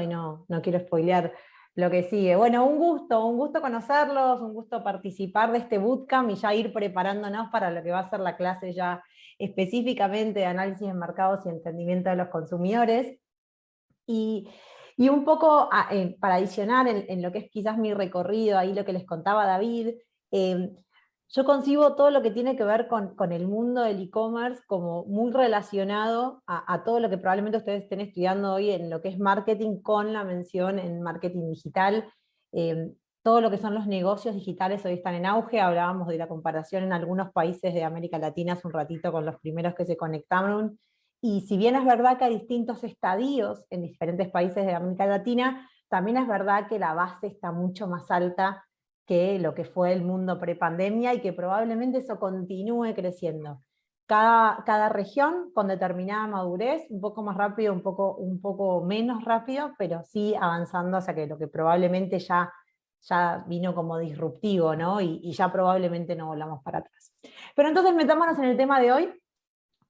y no quiero spoilear lo que sigue. Bueno, un gusto conocerlos, un gusto participar de este bootcamp y ya ir preparándonos para lo que va a ser la clase ya específicamente de análisis de mercados y entendimiento de los consumidores. Y, y un poco para adicionar en lo que es quizás mi recorrido, ahí lo que les contaba David, eh, yo concibo todo lo que tiene que ver con el mundo del e-commerce como muy relacionado a todo lo que probablemente ustedes estén estudiando hoy en lo que es marketing, con la mención en marketing digital. Eh, Todo lo que son los negocios digitales hoy están en auge. Hablábamos de la comparación en algunos países de América Latina hace un ratito con los primeros que se conectaron. Y si bien es verdad que hay distintos estadios en diferentes países de América Latina, también es verdad que la base está mucho más alta que lo que fue el mundo prepandemia y que probablemente eso continúe creciendo. Cada región con determinada madurez, un poco más rápido, un poco menos rápido, pero sí avanzando hacia que lo que probablemente ya vino como disruptivo, ¿no? Y ya probablemente no volvamos para atrás. Pero entonces metámonos en el tema de hoy.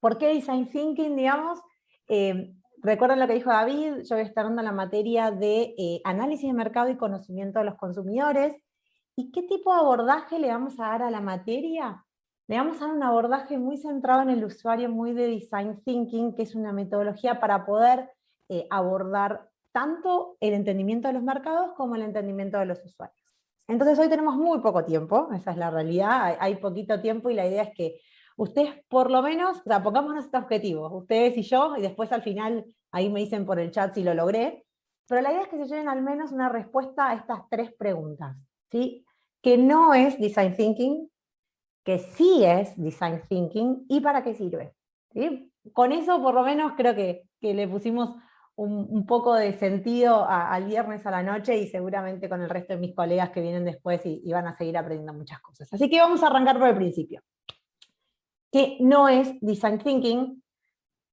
¿Por qué Design Thinking, digamos? Recuerden lo que dijo David, yo voy a estar dando la materia de análisis de mercado y conocimiento de los consumidores. ¿Y qué tipo de abordaje le vamos a dar a la materia? Le vamos a dar un abordaje muy centrado en el usuario, muy de Design Thinking, que es una metodología para poder abordar tanto el entendimiento de los mercados como el entendimiento de los usuarios. Entonces hoy tenemos muy poco tiempo, esa es la realidad, hay poquito tiempo y la idea es que ustedes por lo menos, o sea, pongámonos este objetivo, ustedes y yo, y después al final ahí me dicen por el chat si lo logré, pero la idea es que se lleven al menos una respuesta a estas tres preguntas, ¿sí? Que no es Design Thinking, que sí es Design Thinking, y para qué sirve, ¿sí? Con eso por lo menos creo que le pusimos un poco de sentido al viernes a la noche y seguramente con el resto de mis colegas que vienen después y van a seguir aprendiendo muchas cosas. Así que vamos a arrancar por el principio. ¿Qué no es Design Thinking?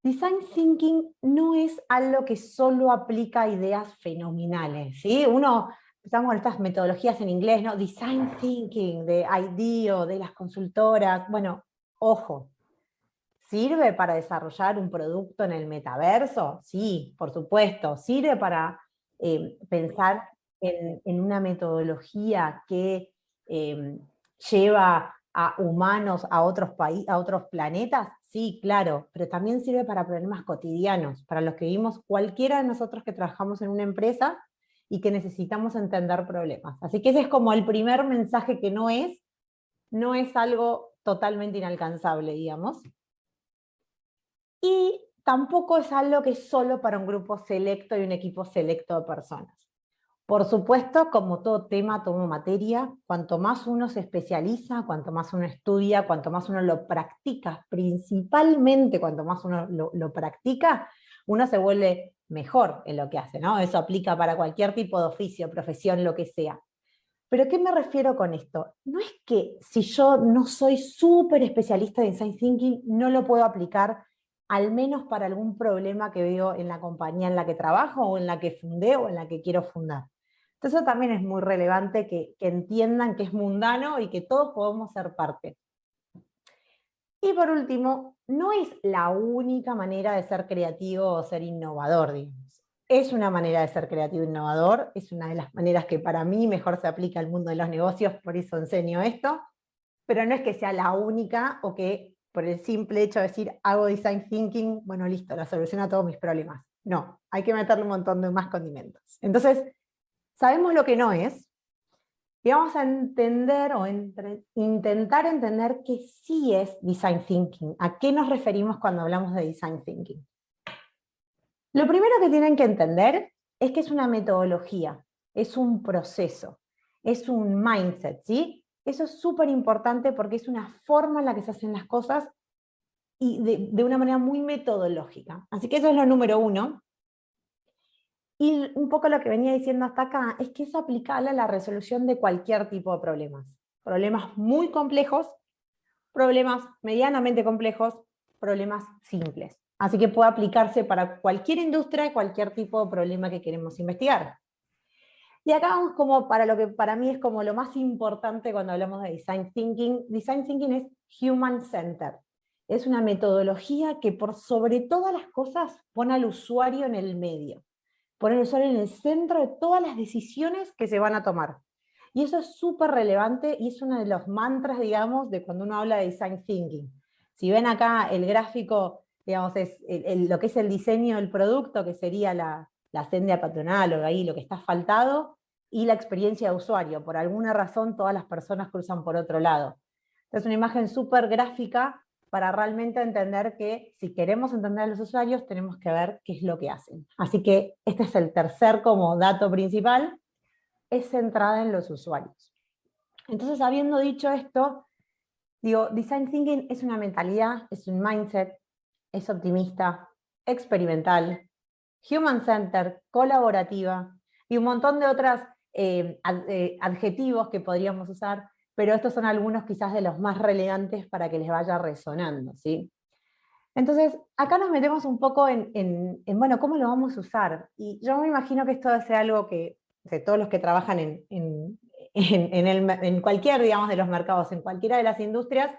Design Thinking no es algo que solo aplica a ideas fenomenales, ¿sí? Estamos con estas metodologías en inglés, ¿no? Design Thinking, de IDEO, de las consultoras. Bueno, ojo, ¿sirve para desarrollar un producto en el metaverso? Sí, por supuesto. ¿Sirve para pensar en una metodología que lleva a humanos a otros países, a otros planetas? Sí, claro, pero también sirve para problemas cotidianos, para los que vivimos cualquiera de nosotros que trabajamos en una empresa y que necesitamos entender problemas. Así que ese es como el primer mensaje que no es algo totalmente inalcanzable, digamos. Y tampoco es algo que es solo para un grupo selecto y un equipo selecto de personas. Por supuesto, como todo tema, toda materia, cuanto más uno se especializa, cuanto más uno estudia, cuanto más uno lo practica, principalmente cuanto más uno lo practica, uno se vuelve mejor en lo que hace, ¿no? Eso aplica para cualquier tipo de oficio, profesión, lo que sea. ¿Pero qué me refiero con esto? No es que si yo no soy súper especialista en Design Thinking, no lo puedo aplicar, al menos para algún problema que veo en la compañía en la que trabajo, o en la que fundé, o en la que quiero fundar. Entonces eso también es muy relevante que entiendan que es mundano y que todos podemos ser parte. Y por último, no es la única manera de ser creativo o ser innovador, digamos. Es una manera de ser creativo e innovador, es una de las maneras que para mí mejor se aplica al mundo de los negocios, por eso enseño esto, pero no es que sea la única o que por el simple hecho de decir hago design thinking, bueno, listo, la solución a todos mis problemas. No, hay que meterle un montón de más condimentos. Entonces, sabemos lo que no es, y vamos a entender o intentar entender qué sí es Design Thinking. ¿A qué nos referimos cuando hablamos de Design Thinking? Lo primero que tienen que entender es que es una metodología, es un proceso, es un mindset, ¿sí? Eso es súper importante porque es una forma en la que se hacen las cosas y de una manera muy metodológica. Así que eso es lo número uno. Y un poco lo que venía diciendo hasta acá es que es aplicable a la resolución de cualquier tipo de problemas. Problemas muy complejos, problemas medianamente complejos, problemas simples. Así que puede aplicarse para cualquier industria, cualquier tipo de problema que queremos investigar. Y acá vamos como para lo que para mí es como lo más importante cuando hablamos de Design Thinking. Design Thinking es Human Centered. Es una metodología que por sobre todas las cosas pone al usuario en el medio. poner al usuario en el centro de todas las decisiones que se van a tomar. Y eso es súper relevante y es uno de los mantras, digamos, de cuando uno habla de design thinking. Si ven acá el gráfico, digamos, es lo que es el diseño del producto, que sería la senda patronal o ahí lo que está asfaltado, y la experiencia de usuario. Por alguna razón todas las personas cruzan por otro lado. Es una imagen súper gráfica para realmente entender que si queremos entender a los usuarios tenemos que ver qué es lo que hacen. Así que este es el tercer como dato principal, es centrada en los usuarios. Entonces, habiendo dicho esto, digo, Design Thinking es una mentalidad, es un mindset, es optimista, experimental, human-centered, colaborativa, y un montón de otros adjetivos que podríamos usar, pero estos son algunos quizás de los más relevantes para que les vaya resonando, ¿sí? Entonces, acá nos metemos un poco bueno, ¿cómo lo vamos a usar? Y yo me imagino que esto debe ser algo que de todos los que trabajan en cualquier, digamos, de los mercados, en cualquiera de las industrias,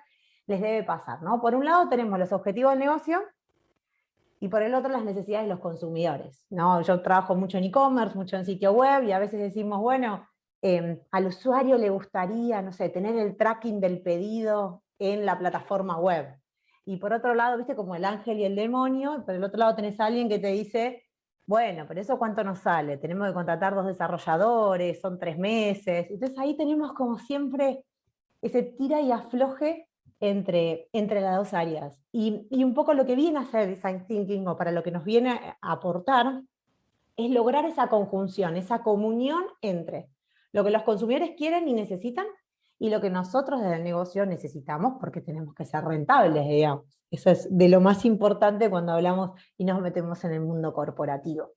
les debe pasar, ¿no? Por un lado tenemos los objetivos del negocio, y por el otro las necesidades de los consumidores, ¿no? Yo trabajo mucho en e-commerce, mucho en sitio web, y a veces decimos, bueno, al usuario le gustaría, no sé, tener el tracking del pedido en la plataforma web. Y por otro lado, viste, como el ángel y el demonio, por el otro lado tenés a alguien que te dice, bueno, pero eso ¿cuánto nos sale? Tenemos que contratar 2 desarrolladores, son 3 meses. Entonces ahí tenemos como siempre ese tira y afloje entre las dos áreas. Y un poco lo que viene a hacer Design Thinking, o para lo que nos viene a aportar, es lograr esa conjunción, esa comunión entre lo que los consumidores quieren y necesitan, y lo que nosotros desde el negocio necesitamos, porque tenemos que ser rentables, digamos. Eso es de lo más importante cuando hablamos y nos metemos en el mundo corporativo.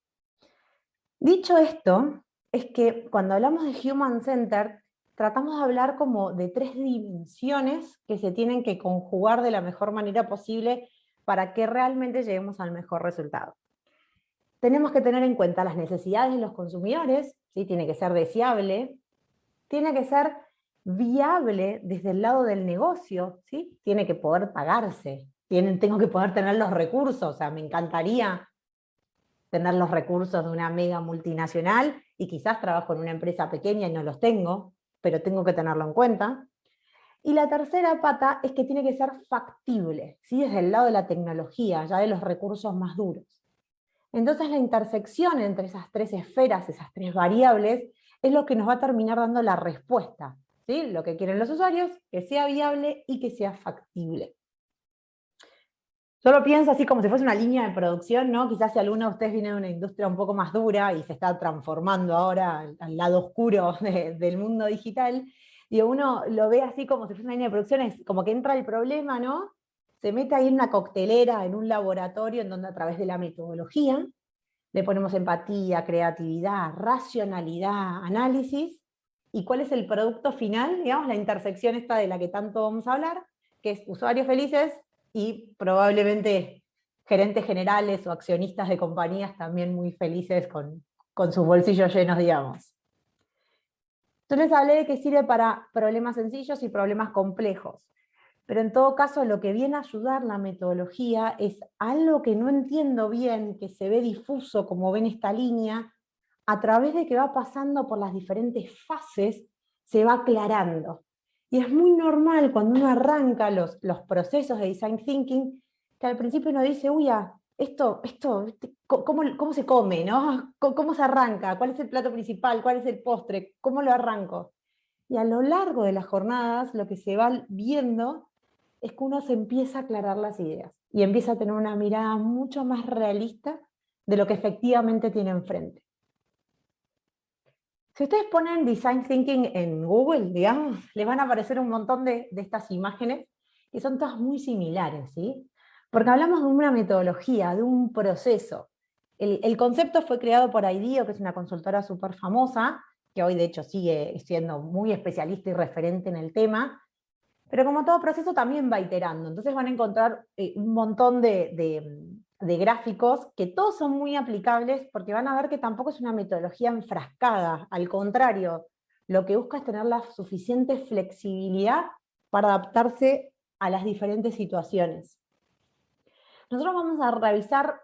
Dicho esto, es que cuando hablamos de Human Centered, tratamos de hablar como de 3 dimensiones que se tienen que conjugar de la mejor manera posible para que realmente lleguemos al mejor resultado. Tenemos que tener en cuenta las necesidades de los consumidores, ¿sí? Tiene que ser deseable, tiene que ser viable desde el lado del negocio, ¿sí? Tiene que poder pagarse, tengo que poder tener los recursos, o sea, me encantaría tener los recursos de una mega multinacional, y quizás trabajo en una empresa pequeña y no los tengo, pero tengo que tenerlo en cuenta. Y la tercera pata es que tiene que ser factible, ¿sí? Desde el lado de la tecnología, ya de los recursos más duros. Entonces la intersección entre esas 3 esferas, esas 3 variables, es lo que nos va a terminar dando la respuesta, ¿sí? Lo que quieren los usuarios, que sea viable y que sea factible. Yo lo pienso así como si fuese una línea de producción, ¿no? Quizás si alguno de ustedes viene de una industria un poco más dura y se está transformando ahora al lado oscuro del mundo digital, y uno lo ve así como si fuese una línea de producción, es como que entra el problema, ¿no? Se mete ahí en una coctelera, en un laboratorio, en donde a través de la metodología le ponemos empatía, creatividad, racionalidad, análisis, y cuál es el producto final, digamos, la intersección esta de la que tanto vamos a hablar, que es usuarios felices y probablemente gerentes generales o accionistas de compañías también muy felices con sus bolsillos llenos, digamos. Yo les hablé de que sirve para problemas sencillos y problemas complejos, pero en todo caso lo que viene a ayudar la metodología es algo que no entiendo bien, que se ve difuso, como ven esta línea, a través de que va pasando por las diferentes fases, se va aclarando. Y es muy normal cuando uno arranca los procesos de Design Thinking, que al principio uno dice, uy, ¿cómo se come? ¿No? ¿Cómo se arranca? ¿Cuál es el plato principal? ¿Cuál es el postre? ¿Cómo lo arranco? Y a lo largo de las jornadas lo que se va viendo es que uno se empieza a aclarar las ideas y empieza a tener una mirada mucho más realista de lo que efectivamente tiene enfrente. Si ustedes ponen Design Thinking en Google, digamos, les van a aparecer un montón de estas imágenes que son todas muy similares, ¿sí? Porque hablamos de una metodología, de un proceso. El concepto fue creado por IDEO, que es una consultora súper famosa, que hoy de hecho sigue siendo muy especialista y referente en el tema, pero como todo proceso también va iterando. Entonces van a encontrar un montón de gráficos que todos son muy aplicables, porque van a ver que tampoco es una metodología enfrascada. Al contrario, lo que busca es tener la suficiente flexibilidad para adaptarse a las diferentes situaciones. Nosotros vamos a revisar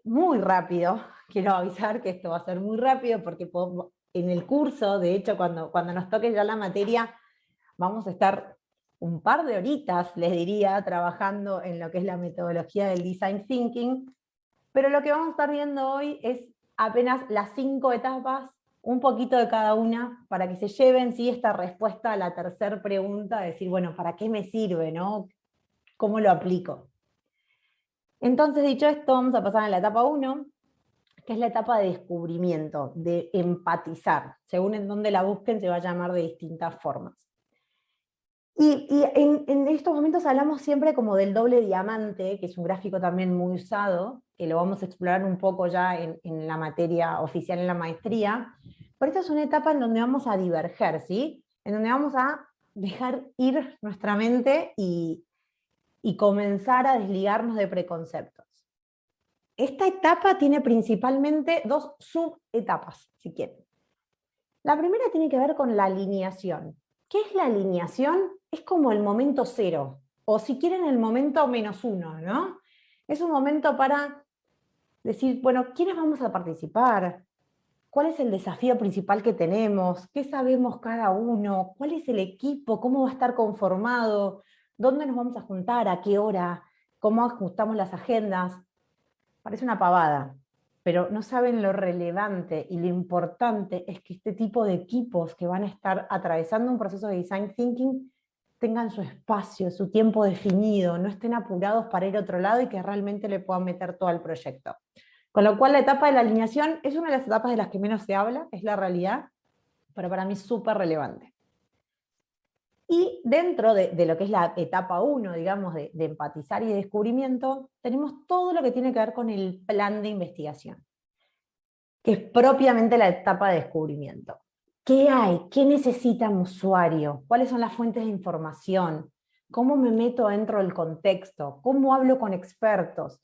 muy rápido quiero avisar que esto va a ser muy rápido porque en el curso, de hecho, cuando nos toque ya la materia, vamos a estar un par de horitas, les diría, trabajando en lo que es la metodología del Design Thinking, pero lo que vamos a estar viendo hoy es apenas las 5 etapas, un poquito de cada una, para que se lleven ¿sí? Esta respuesta a la tercera pregunta, de decir, bueno, ¿para qué me sirve? ¿No? ¿Cómo lo aplico? Entonces, dicho esto, vamos a pasar a la etapa 1, que es la etapa de descubrimiento, de empatizar. Según en dónde la busquen, se va a llamar de distintas formas. Y en estos momentos hablamos siempre como del doble diamante, que es un gráfico también muy usado, que lo vamos a explorar un poco ya en la materia oficial en la maestría, pero esta es una etapa en donde vamos a diverger, ¿sí? En donde vamos a dejar ir nuestra mente y comenzar a desligarnos de preconceptos. Esta etapa tiene principalmente 2 subetapas, si quieren. La primera tiene que ver con la alineación. ¿Qué es la alineación? Es como el momento cero, o si quieren el momento -1, ¿no? Es un momento para decir, bueno, ¿quiénes vamos a participar? ¿Cuál es el desafío principal que tenemos? ¿Qué sabemos cada uno? ¿Cuál es el equipo? ¿Cómo va a estar conformado? ¿Dónde nos vamos a juntar? ¿A qué hora? ¿Cómo ajustamos las agendas? Parece una pavada, pero no saben lo relevante y lo importante es que este tipo de equipos que van a estar atravesando un proceso de design thinking tengan su espacio, su tiempo definido, no estén apurados para ir a otro lado y que realmente le puedan meter todo al proyecto. Con lo cual la etapa de la alineación es una de las etapas de las que menos se habla, es la realidad, pero para mí es súper relevante. Y dentro de lo que es la etapa 1, digamos, de empatizar y de descubrimiento, tenemos todo lo que tiene que ver con el plan de investigación, que es propiamente la etapa de descubrimiento. ¿Qué hay? ¿Qué necesita un usuario? ¿Cuáles son las fuentes de información? ¿Cómo me meto dentro del contexto? ¿Cómo hablo con expertos?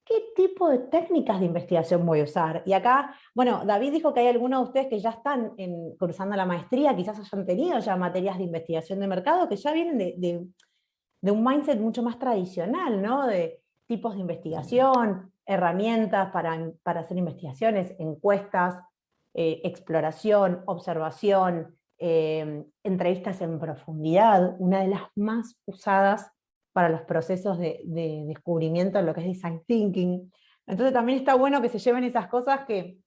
¿Qué tipo de técnicas de investigación voy a usar? Y acá, bueno, David dijo que hay algunos de ustedes que ya están cursando la maestría, quizás hayan tenido ya materias de investigación de mercado que ya vienen de un mindset mucho más tradicional, ¿no? De tipos de investigación, herramientas para hacer investigaciones, encuestas, exploración, observación, entrevistas en profundidad, una de las más usadas para los procesos de descubrimiento en lo que es design thinking. Entonces también está bueno que se lleven esas cosas que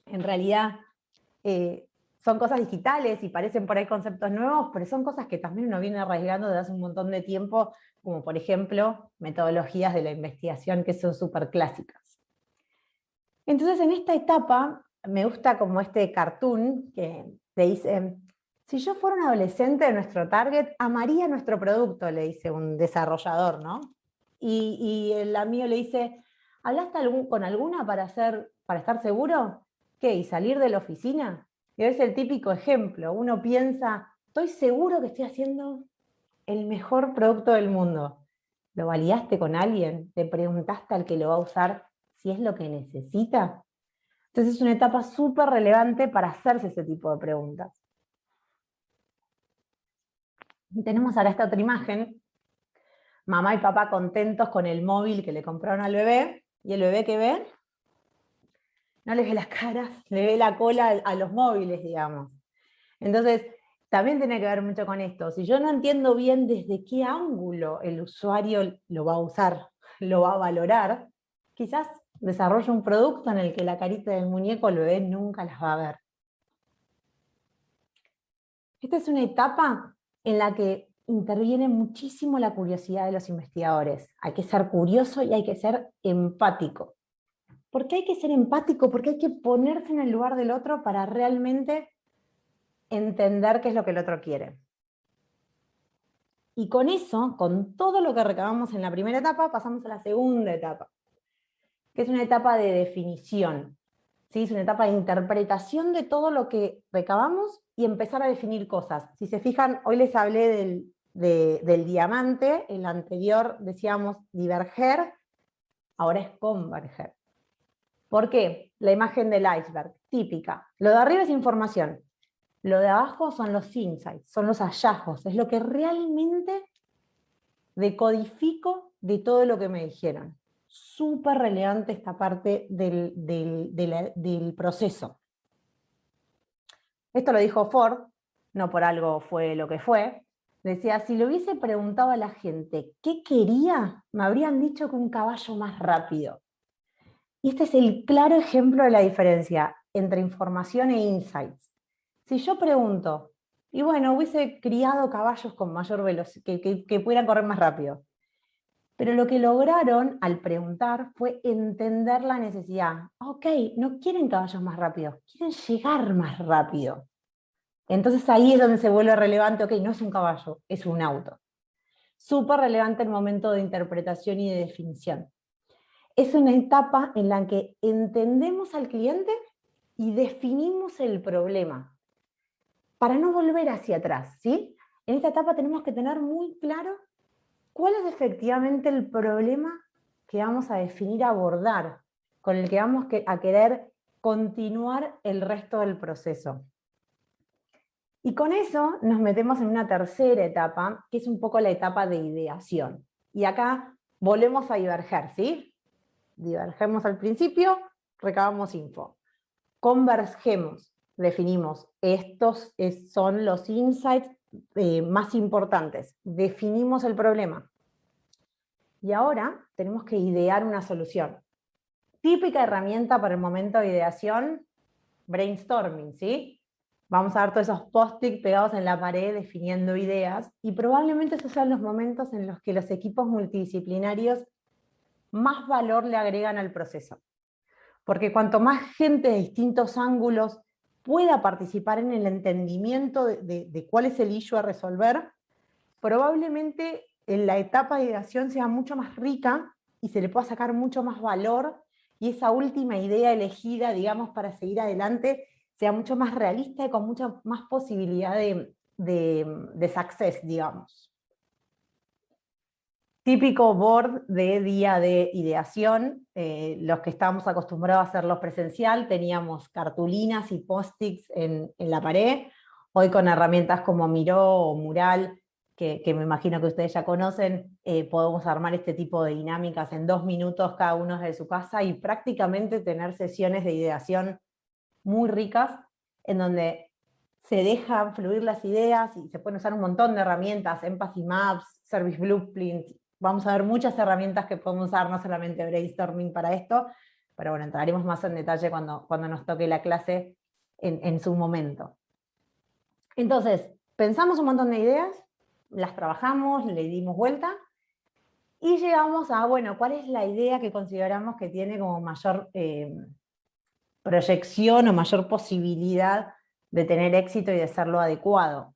en realidad son cosas digitales y parecen por ahí conceptos nuevos, pero son cosas que también uno viene arraigando desde hace un montón de tiempo, como por ejemplo metodologías de la investigación que son súper clásicas. Entonces en esta etapa me gusta como este cartoon que te dice, si yo fuera un adolescente de nuestro target, amaría nuestro producto, le dice un desarrollador, ¿no? Y el amigo le dice, ¿hablaste con alguna para estar seguro? ¿Qué? ¿Y salir de la oficina? Y es el típico ejemplo, uno piensa, estoy seguro que estoy haciendo el mejor producto del mundo. ¿Lo validaste con alguien? ¿Le preguntaste al que lo va a usar si es lo que necesita? Entonces es una etapa súper relevante para hacerse ese tipo de preguntas. Y tenemos ahora esta otra imagen, mamá y papá contentos con el móvil que le compraron al bebé, y el bebé que ve, no le ve las caras, le ve la cola a los móviles, digamos. Entonces, también tiene que ver mucho con esto. Si yo no entiendo bien desde qué ángulo el usuario lo va a usar, lo va a valorar, quizás desarrolle un producto en el que la carita del muñeco el bebé nunca las va a ver. Esta es una etapa en la que interviene muchísimo la curiosidad de los investigadores. Hay que ser curioso y hay que ser empático. ¿Por qué hay que ser empático? Porque hay que ponerse en el lugar del otro para realmente entender qué es lo que el otro quiere. Y con eso, con todo lo que recabamos en la primera etapa, pasamos a la segunda etapa, que es una etapa de definición. ¿Sí? Es una etapa de interpretación de todo lo que recabamos y empezar a definir cosas. Si se fijan, hoy les hablé del diamante, el anterior decíamos diverger, ahora es converger. ¿Por qué? La imagen del iceberg, típica. Lo de arriba es información, lo de abajo son los insights, son los hallazgos, es lo que realmente decodifico de todo lo que me dijeron. súper relevante esta parte del proceso. Esto lo dijo Ford, no por algo fue lo que fue. Decía, si le hubiese preguntado a la gente qué quería, me habrían dicho que un caballo más rápido. Y este es el claro ejemplo de la diferencia entre información e insights. Si yo pregunto, y bueno, hubiese criado caballos con mayor velocidad, que pudieran correr más rápido. Pero lo que lograron al preguntar fue entender la necesidad. Ok, no quieren caballos más rápidos, quieren llegar más rápido. Entonces ahí es donde se vuelve relevante, ok, no es un caballo, es un auto. Súper relevante el momento de interpretación y de definición. Es una etapa en la que entendemos al cliente y definimos el problema, para no volver hacia atrás, ¿sí? En esta etapa tenemos que tener muy claro cuál es efectivamente el problema que vamos a definir, abordar, con el que vamos a querer continuar el resto del proceso. Y con eso nos metemos en una tercera etapa, que es un poco la etapa de ideación. Y acá volvemos a diverger, ¿sí? Divergemos al principio, recabamos info. Convergemos, definimos, estos son los insights más importantes. Definimos el problema. Y ahora tenemos que idear una solución. Típica herramienta para el momento de ideación, brainstorming, ¿sí? Vamos a ver todos esos post-it pegados en la pared definiendo ideas, y probablemente esos sean los momentos en los que los equipos multidisciplinarios más valor le agregan al proceso. Porque cuanto más gente de distintos ángulos pueda participar en el entendimiento de cuál es el issue a resolver, probablemente en la etapa de ideación sea mucho más rica y se le pueda sacar mucho más valor, y esa última idea elegida, digamos, para seguir adelante, sea mucho más realista y con mucha más posibilidad de success, digamos. Típico board de día de ideación, los que estábamos acostumbrados a hacerlo presencial, teníamos cartulinas y post-its en la pared. Hoy con herramientas como Miro o Mural, que me imagino que ustedes ya conocen, podemos armar este tipo de dinámicas en 2 minutos cada uno desde su casa y prácticamente tener sesiones de ideación muy ricas, en donde se dejan fluir las ideas y se pueden usar un montón de herramientas, Empathy Maps, Service Blueprints. Vamos a ver muchas herramientas que podemos usar, no solamente brainstorming para esto, pero bueno, entraremos más en detalle cuando nos toque la clase en su momento. Entonces, pensamos un montón de ideas, las trabajamos, le dimos vuelta, y llegamos a, bueno, ¿cuál es la idea que consideramos que tiene como mayor proyección o mayor posibilidad de tener éxito y de ser lo adecuado?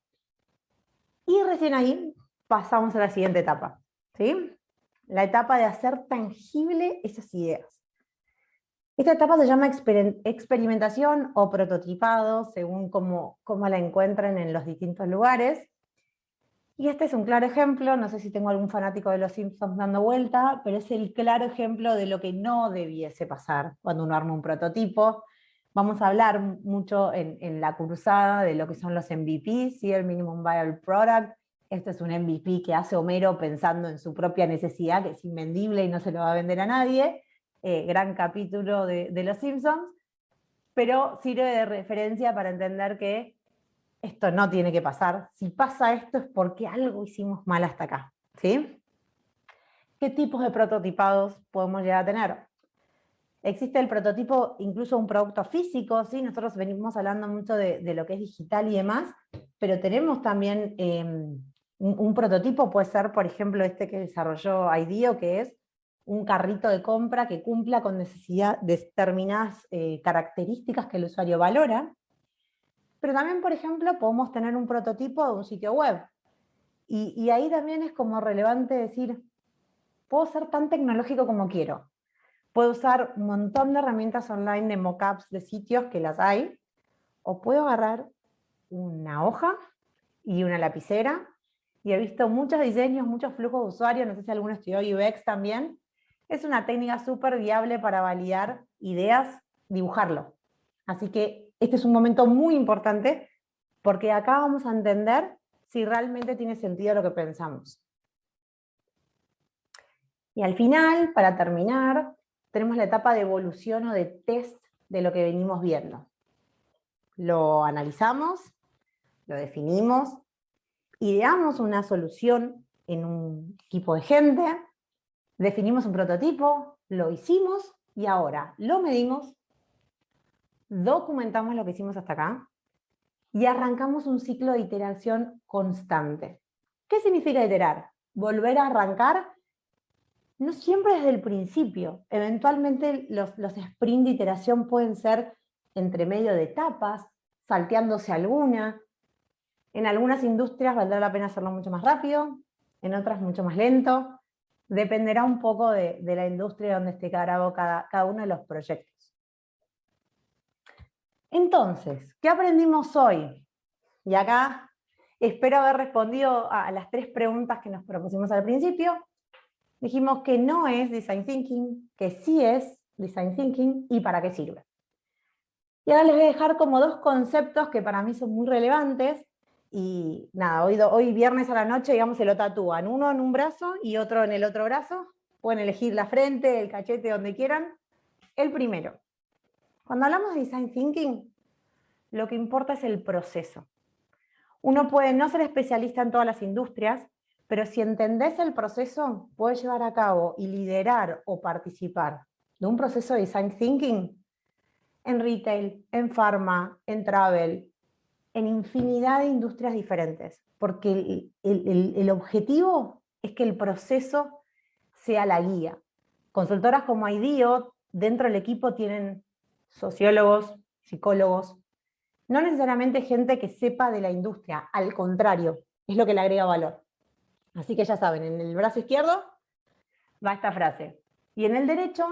Y recién ahí pasamos a la siguiente etapa, ¿sí? La etapa de hacer tangible esas ideas. Esta etapa se llama experimentación o prototipado, según cómo la encuentren en los distintos lugares. Y este es un claro ejemplo, no sé si tengo algún fanático de los Simpsons dando vuelta, pero es el claro ejemplo de lo que no debiese pasar cuando uno arma un prototipo. Vamos a hablar mucho en la cursada de lo que son los MVPs, ¿sí? El Minimum Viable Product. Este es un MVP que hace Homero pensando en su propia necesidad, que es invendible y no se lo va a vender a nadie. Gran capítulo de los Simpsons, pero sirve de referencia para entender que esto no tiene que pasar. Si pasa esto es porque algo hicimos mal hasta acá, ¿sí? ¿Qué tipos de prototipados podemos llegar a tener? Existe el prototipo, incluso un producto físico, ¿sí? Nosotros venimos hablando mucho de lo que es digital y demás, pero tenemos también un prototipo, puede ser, por ejemplo, este que desarrolló IDEO, que es un carrito de compra que cumpla con determinadas características que el usuario valora. Pero también, por ejemplo, podemos tener un prototipo de un sitio web. Y ahí también es como relevante decir, puedo ser tan tecnológico como quiero. Puedo usar un montón de herramientas online de mockups de sitios, que las hay, o puedo agarrar una hoja y una lapicera, y he visto muchos diseños, muchos flujos de usuarios, no sé si alguno estudió UX también. Es una técnica súper viable para validar ideas, dibujarlo. Así que este es un momento muy importante, porque acá vamos a entender si realmente tiene sentido lo que pensamos. Y al final, para terminar, tenemos la etapa de evolución o de test de lo que venimos viendo. Lo analizamos, lo definimos, ideamos una solución en un equipo de gente, definimos un prototipo, lo hicimos y ahora lo medimos, documentamos lo que hicimos hasta acá y arrancamos un ciclo de iteración constante. ¿Qué significa iterar? Volver a arrancar, no siempre desde el principio. Eventualmente los sprints de iteración pueden ser entre medio de etapas, salteándose alguna. En algunas industrias valdrá la pena hacerlo mucho más rápido, en otras mucho más lento. Dependerá un poco de la industria donde esté cargado cada uno de los proyectos. Entonces, ¿qué aprendimos hoy? Y acá espero haber respondido a las 3 preguntas que nos propusimos al principio. Dijimos que no es Design Thinking, que sí es Design Thinking y para qué sirve. Y ahora les voy a dejar como 2 conceptos que para mí son muy relevantes. Y nada, hoy viernes a la noche, digamos, se lo tatúan. Uno en un brazo y otro en el otro brazo. Pueden elegir la frente, el cachete, donde quieran. El primero. Cuando hablamos de Design Thinking, lo que importa es el proceso. Uno puede no ser especialista en todas las industrias, pero si entendés el proceso, puedes llevar a cabo y liderar o participar de un proceso de Design Thinking en retail, en pharma, en travel, en infinidad de industrias diferentes, porque el objetivo es que el proceso sea la guía. Consultoras como IDEO, dentro del equipo tienen sociólogos, psicólogos, no necesariamente gente que sepa de la industria, al contrario, es lo que le agrega valor. Así que ya saben, en el brazo izquierdo va esta frase. Y en el derecho,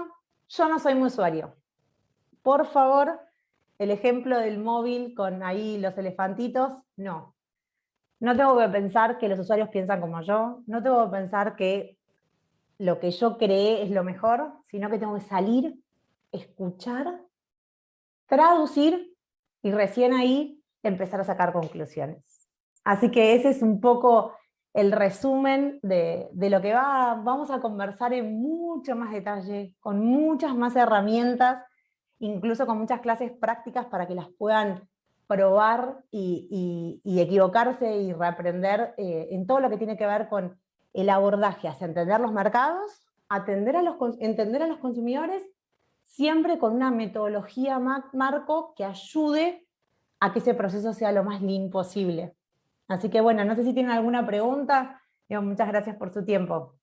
yo no soy muy usuario. Por favor, el ejemplo del móvil con ahí los elefantitos, no. No tengo que pensar que los usuarios piensan como yo, no tengo que pensar que lo que yo creé es lo mejor, sino que tengo que salir, escuchar, traducir y recién ahí empezar a sacar conclusiones. Así que ese es un poco el resumen de lo que vamos a conversar en mucho más detalle, con muchas más herramientas, incluso con muchas clases prácticas para que las puedan probar y equivocarse y reaprender en todo lo que tiene que ver con el abordaje hacia entender los mercados, entender a los consumidores, siempre con una metodología marco que ayude a que ese proceso sea lo más lean posible. Así que bueno, no sé si tienen alguna pregunta. Muchas gracias por su tiempo.